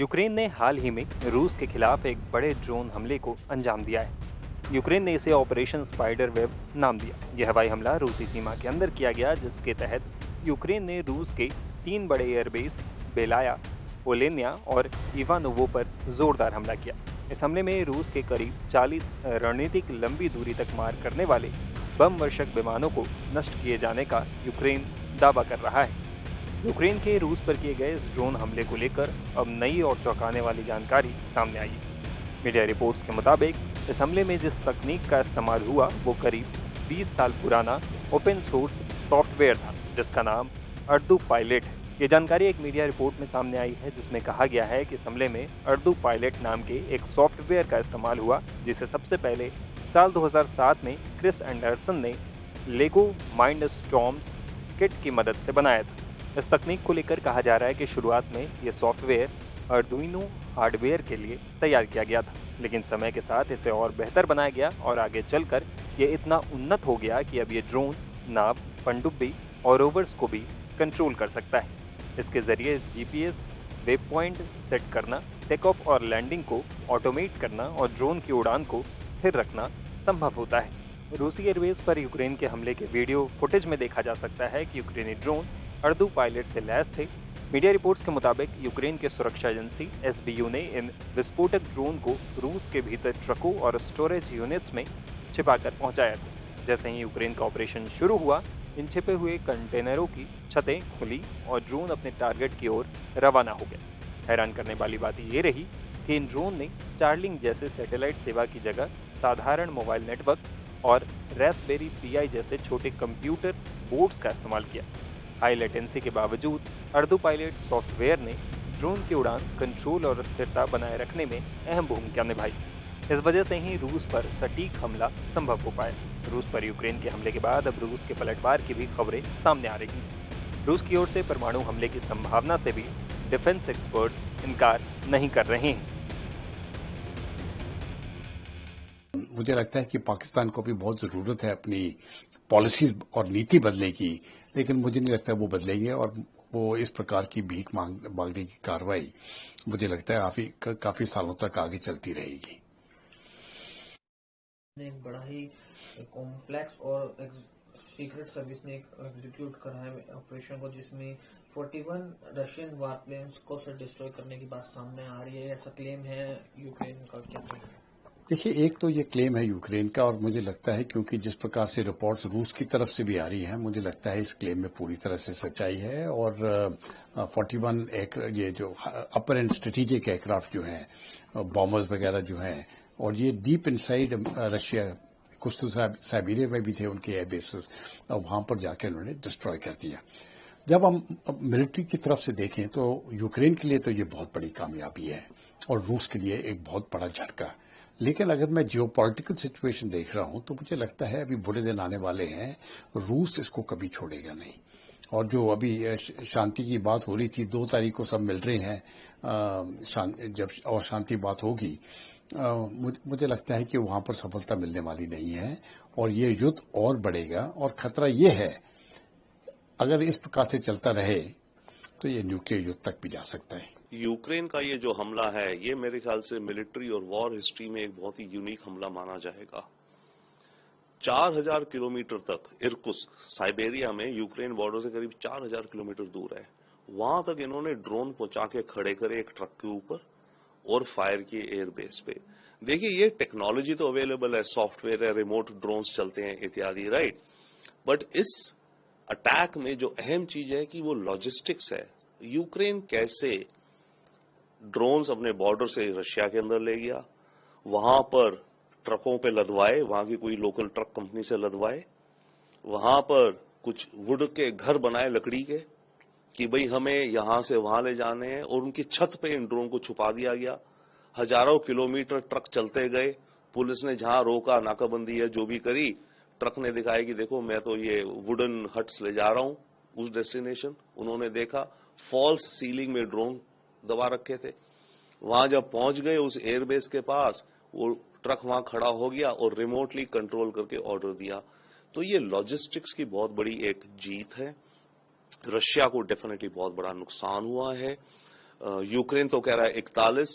Ukraine ने हाल ही में रूस के खिलाफ एक बड़े ड्रोन हमले को अंजाम दिया है। यूक्रेन ने इसे ऑपरेशन स्पाइडर वेब नाम दिया। यह हवाई हमला रूसी सीमा के अंदर किया गया, जिसके तहत यूक्रेन ने रूस के 3 बड़े एयरबेस बेलाया, ओलेनिया और इवानोवो पर जोरदार हमला किया। इस हमले में रूस के करीब 40 रणनीतिक लंबी दूरी तक मार करने वाले बम वर्षक विमानों को नष्ट किए जाने का यूक्रेन दावा कर रहा है। यूक्रेन के रूस पर किए गए इस ड्रोन हमले को लेकर अब नई और चौंकाने वाली जानकारी सामने आई है। मीडिया रिपोर्ट्स के मुताबिक इस हमले में जिस तकनीक का इस्तेमाल हुआ वो करीब 20 साल पुराना ओपन सोर्स सॉफ्टवेयर था, जिसका नाम अर्दू पायलट है। ये जानकारी एक मीडिया रिपोर्ट में सामने आई है, जिसमें कहा गया है कि इस हमले में अर्दू पायलट नाम के एक सॉफ्टवेयर का इस्तेमाल हुआ, जिसे सबसे पहले साल 2007 में क्रिस एंडरसन ने लेगो माइंड स्टॉर्म्स किट की मदद से बनाया था। इस तकनीक को लेकर कहा जा रहा है कि शुरुआत में यह सॉफ्टवेयर अर्डुइनो हार्डवेयर के लिए तैयार किया गया था, लेकिन समय के साथ इसे और बेहतर बनाया गया और आगे चलकर ये इतना उन्नत हो गया कि अब ये ड्रोन नाव, पनडुब्बी और रोवर्स को भी कंट्रोल कर सकता है। इसके जरिए जीपीएस, वेब पॉइंट सेट करना, टेक ऑफ और लैंडिंग को ऑटोमेट करना और ड्रोन की उड़ान को स्थिर रखना संभव होता है। रूसी एयरवेज पर यूक्रेन के हमले के वीडियो फुटेज में देखा जा सकता है कि यूक्रेनी ड्रोन अर्दू पायलट से लैस थे। मीडिया रिपोर्ट्स के मुताबिक यूक्रेन के सुरक्षा एजेंसी एसबीयू ने इन विस्फोटक ड्रोन को रूस के भीतर ट्रकों और स्टोरेज यूनिट्स में छिपाकर पहुंचाया था। जैसे ही यूक्रेन का ऑपरेशन शुरू हुआ, इन छिपे हुए कंटेनरों की छतें खुली और ड्रोन अपने टारगेट की ओर रवाना हो गए। हैरान करने वाली बात ये रही कि इन ड्रोन ने स्टारलिंक जैसे सैटेलाइट सेवा की जगह साधारण मोबाइल नेटवर्क और रास्पबेरी पाई जैसे छोटे कंप्यूटर बोर्ड्स का इस्तेमाल किया। हाई लेटेंसी के बावजूद अर्दू पायलट सॉफ्टवेयर ने ड्रोन की उड़ान, कंट्रोल और स्थिरता बनाए रखने में अहम भूमिका निभाई। इस वजह से ही रूस पर सटीक हमला संभव हो पाया। रूस पर यूक्रेन के हमले के बाद अब रूस के पलटवार की भी खबरें सामने आ रही हैं। रूस की ओर से परमाणु हमले की संभावना से भी डिफेंस एक्सपर्ट्स इनकार नहीं कर रहे हैं। मुझे लगता है कि पाकिस्तान को भी बहुत जरूरत है अपनी पॉलिसीज और नीति बदलने की, लेकिन मुझे नहीं लगता वो बदलेंगे और वो इस प्रकार की भीख मांगने की कार्रवाई मुझे लगता है काफी सालों तक आगे चलती रहेगी। एक बड़ा ही कॉम्प्लेक्स और सीक्रेट सर्विस ने एग्जीक्यूट करा है ऑपरेशन को, जिसमें 41 रशियन वारप्लेन्स को डिस्ट्रॉय करने की बात सामने आ रही है। ऐसा क्लेम है यूक्रेन का। क्या देखिए, एक तो ये क्लेम है यूक्रेन का और मुझे लगता है क्योंकि जिस प्रकार से रिपोर्ट्स रूस की तरफ से भी आ रही हैं, मुझे लगता है इस क्लेम में पूरी तरह से सच्चाई है। और 41 ये जो अपर एंड स्ट्रेटेजिक एयरक्राफ्ट जो हैं, बॉम्बर्स वगैरह जो हैं, और ये डीप इनसाइड रशिया, कुछ तो साइबेरिया में भी थे उनके एयरबेसेस, और वहां पर जाकर उन्होंने डिस्ट्रॉय कर दिया। जब हम मिलिट्री की तरफ से देखें तो यूक्रेन के लिए तो ये बहुत बड़ी कामयाबी है और रूस के लिए एक बहुत बड़ा झटका। लेकिन अगर मैं जियोपॉलिटिकल सिचुएशन देख रहा हूं तो मुझे लगता है अभी बुरे दिन आने वाले हैं, रूस इसको कभी छोड़ेगा नहीं। और जो अभी शांति की बात हो रही थी, 2 तारीख को सब मिल रहे हैं जब और शांति बात होगी, मुझे लगता है कि वहां पर सफलता मिलने वाली नहीं है और ये युद्ध और बढ़ेगा। और खतरा ये है, अगर इस प्रकार से चलता रहे तो ये न्यूक्लियर युद्ध तक भी जा सकता है। यूक्रेन का ये जो हमला है, ये मेरे ख्याल से मिलिट्री और वॉर हिस्ट्री में एक बहुत ही यूनिक हमला माना जाएगा। 4000 किलोमीटर तक इर्कुत्स्क, साइबेरिया में यूक्रेन बॉर्डर से करीब 4000 किलोमीटर दूर है, वहां तक इन्होंने ड्रोन पहुंचा के खड़े करे एक ट्रक के ऊपर और फायर किए एयरबेस पे। देखिए, ये टेक्नोलॉजी तो अवेलेबल है, सॉफ्टवेयर है, रिमोट ड्रोन्स चलते हैं इत्यादि, राइट। बट इस अटैक में जो अहम चीज है कि वो लॉजिस्टिक्स है। यूक्रेन कैसे ड्रोन्स अपने बॉर्डर से रशिया के अंदर ले गया, वहां पर ट्रकों पे लदवाए, वहां की कोई लोकल ट्रक कंपनी से लदवाए, वहां पर कुछ वुड के घर बनाए लकड़ी के कि भाई हमें यहां से वहां ले जाने हैं, और उनकी छत पे इन ड्रोन को छुपा दिया गया। हजारों किलोमीटर ट्रक चलते गए, पुलिस ने जहां रोका, नाकाबंदी है जो भी करी, ट्रक ने दिखाया कि देखो मैं तो ये वुडन हट्स ले जा रहा हूं उस डेस्टिनेशन। उन्होंने देखा फॉल्स सीलिंग में ड्रोन दबा रखे थे। वहां जब पहुंच गए उस एयरबेस के पास, वो ट्रक वहां खड़ा हो गया और रिमोटली कंट्रोल करके ऑर्डर दिया। तो ये लॉजिस्टिक्स की बहुत बड़ी एक जीत है। रशिया को डेफिनेटली बहुत बड़ा नुकसान हुआ है। यूक्रेन तो कह रहा है 41,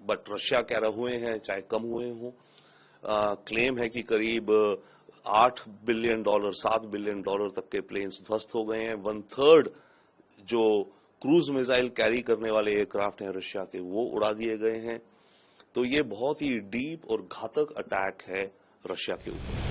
बट रशिया कह रहा हुए हैं चाहे कम हुए हों। क्लेम है कि करीब $8 बिलियन, $7 बिलियन तक के प्लेन्स ध्वस्त हो गए हैं। 1/3 जो क्रूज मिसाइल कैरी करने वाले एयरक्राफ्ट हैं रशिया के, वो उड़ा दिए गए हैं। तो ये बहुत ही डीप और घातक अटैक है रशिया के ऊपर।